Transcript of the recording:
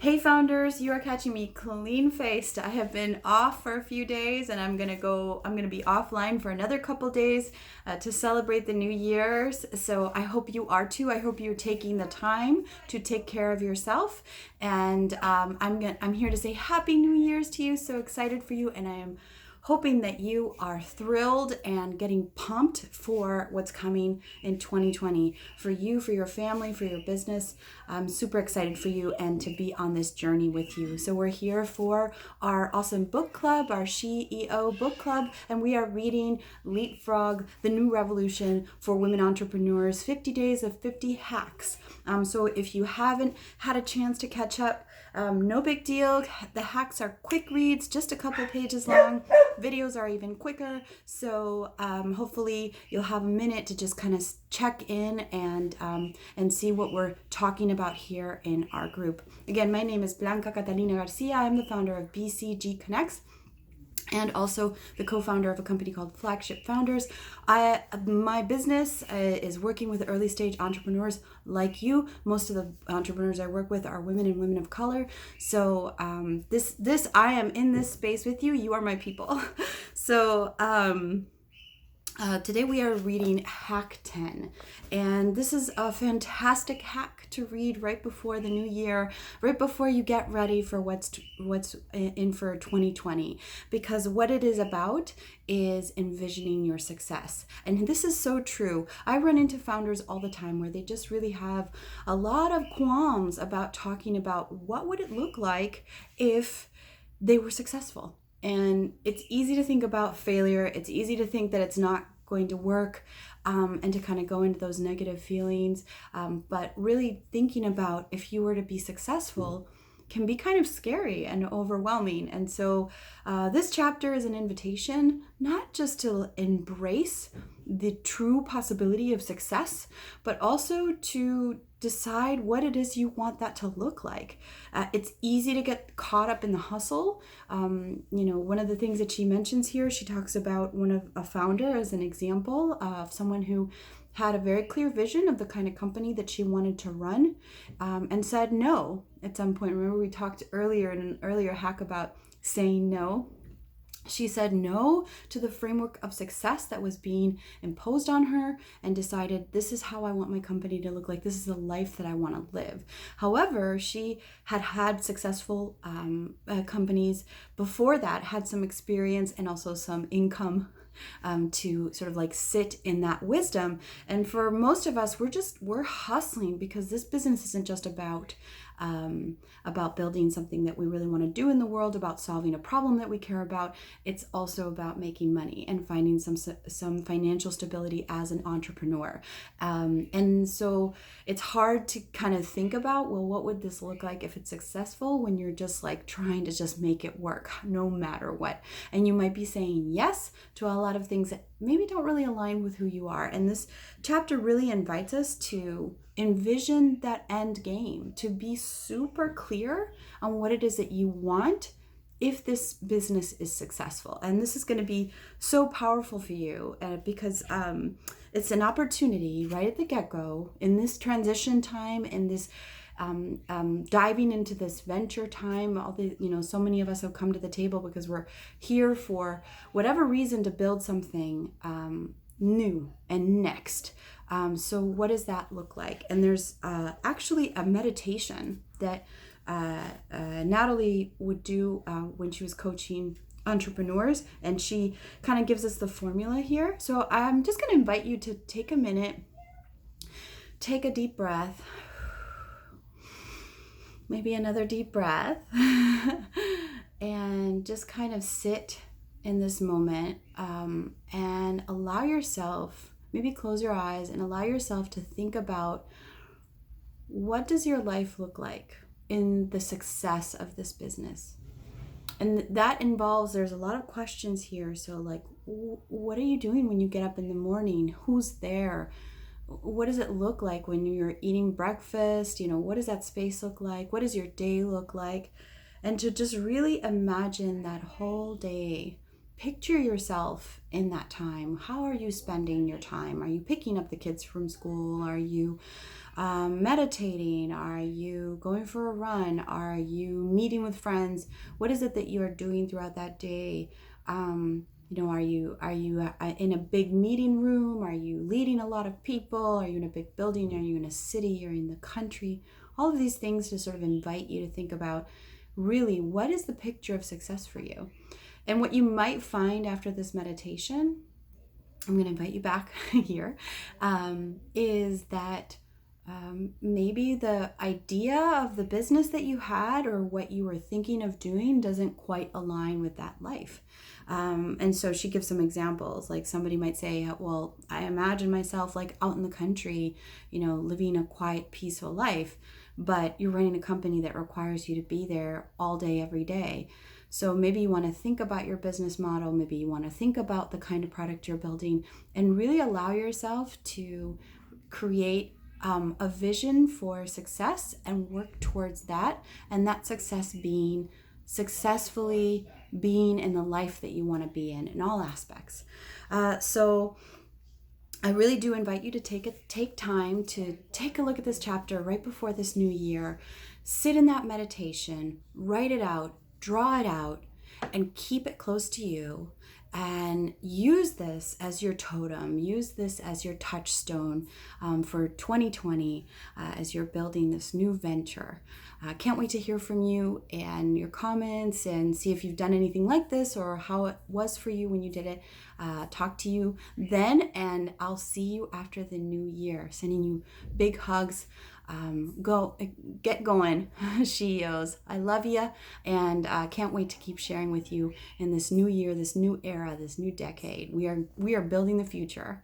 Hey founders, you are catching me clean-faced. I have been off for a few days and I'm gonna be offline for another couple days to celebrate the New Year's. So I hope you are too. I hope you're taking the time to take care of yourself. And I'm here to say Happy New Year's to you. So excited for you, and I am hoping that you are thrilled and getting pumped for what's coming in 2020 for you, for your family, for your business. I'm super excited for you and to be on this journey with you. So we're here for our awesome book club, our CEO book club, and we are reading Leapfrog, The New Revolution for Women Entrepreneurs, 50 Days of 50 Hacks. So if you haven't had a chance to catch up, no big deal. The hacks are quick reads, just a couple pages long. Videos are even quicker. So hopefully you'll have a minute to just kind of check in and see what we're talking about here in our group. Again, my name is Blanca Catalina Garcia. I'm the founder of BCG Connects, and also the co-founder of a company called Flagship Founders. My business is working with early stage entrepreneurs like you. Most of the entrepreneurs I work with are women and women of color. So I am in this space with you. You are my people. So today we are reading Hack 10, and this is a fantastic hack to read right before the new year, right before you get ready for what's in for 2020, because what it is about is envisioning your success. And this is so true. I run into founders all the time where they just really have a lot of qualms about talking about what would it look like if they were successful. And it's easy to think about failure. It's easy to think that it's not going to work, and to kind of go into those negative feelings. But really thinking about if you were to be successful can be kind of scary and overwhelming. And so this chapter is an invitation not just to embrace the true possibility of success, but also to decide what it is you want that to look like. It's easy to get caught up in the hustle. One of the things that she mentions here, she talks about a founder as an example of someone who had a very clear vision of the kind of company that she wanted to run, and said no at some point. Remember, we talked earlier in an earlier hack about saying no. She said no to the framework of success that was being imposed on her and decided, this is how I want my company to look like. This is the life that I want to live. However, she had successful companies before that, had some experience and also some income to sort of like sit in that wisdom. And for most of us, we're hustling because this business isn't just about building something that we really want to do in the world, about solving a problem that we care about. It's also about making money and finding some financial stability as an entrepreneur. And so it's hard to kind of think about, well, what would this look like if it's successful, when you're just like trying to just make it work no matter what. And you might be saying yes to a lot of things that maybe don't really align with who you are. And this chapter really invites us to envision that end game, to be super clear on what it is that you want if this business is successful. And this is going to be so powerful for you because it's an opportunity right at the get-go, in this transition time, in this diving into this venture time. So many of us have come to the table because we're here for whatever reason to build something new and next. So what does that look like? And there's actually a meditation that Natalie would do when she was coaching entrepreneurs, and she kind of gives us the formula here. So I'm just going to invite you to take a minute, take a deep breath, maybe another deep breath, and just kind of sit in this moment, and allow yourself, maybe close your eyes and allow yourself to think about, what does your life look like in the success of this business? And that involves, there's a lot of questions here. So like, what are you doing when you get up in the morning? Who's there? What does it look like when you're eating breakfast? What does that space look like? What does your day look like? And to just really imagine that whole day picture yourself in that time. How are you spending your time? Are you picking up the kids from school? Are you meditating? Are you going for a run? Are you meeting with friends? What is it that you are doing throughout that day? Are you in a big meeting room? Are you leading a lot of people? Are you in a big building? Are you in a city? Are you in the country? All of these things to sort of invite you to think about, really, what is the picture of success for you? And what you might find after this meditation, I'm going to invite you back here, is that maybe the idea of the business that you had or what you were thinking of doing doesn't quite align with that life. And so she gives some examples. Like somebody might say, well, I imagine myself like out in the country, living a quiet, peaceful life, but you're running a company that requires you to be there all day, every day. So maybe you want to think about your business model. Maybe you want to think about the kind of product you're building and really allow yourself to create a vision for success and work towards that. And that success being successfully being in the life that you want to be in all aspects. So I really do invite you to take time to take a look at this chapter right before this new year. Sit in that meditation, write it out, draw it out, and keep it close to you. And use this as your totem, use this as your touchstone for 2020 as you're building this new venture. Can't wait to hear from you and your comments and see if you've done anything like this or how it was for you when you did it. Talk to you then, and I'll see you after the new year. Sending you big hugs. Get going, CEOs. I love you, and can't wait to keep sharing with you in this new year, this new era, this new decade. We are building the future.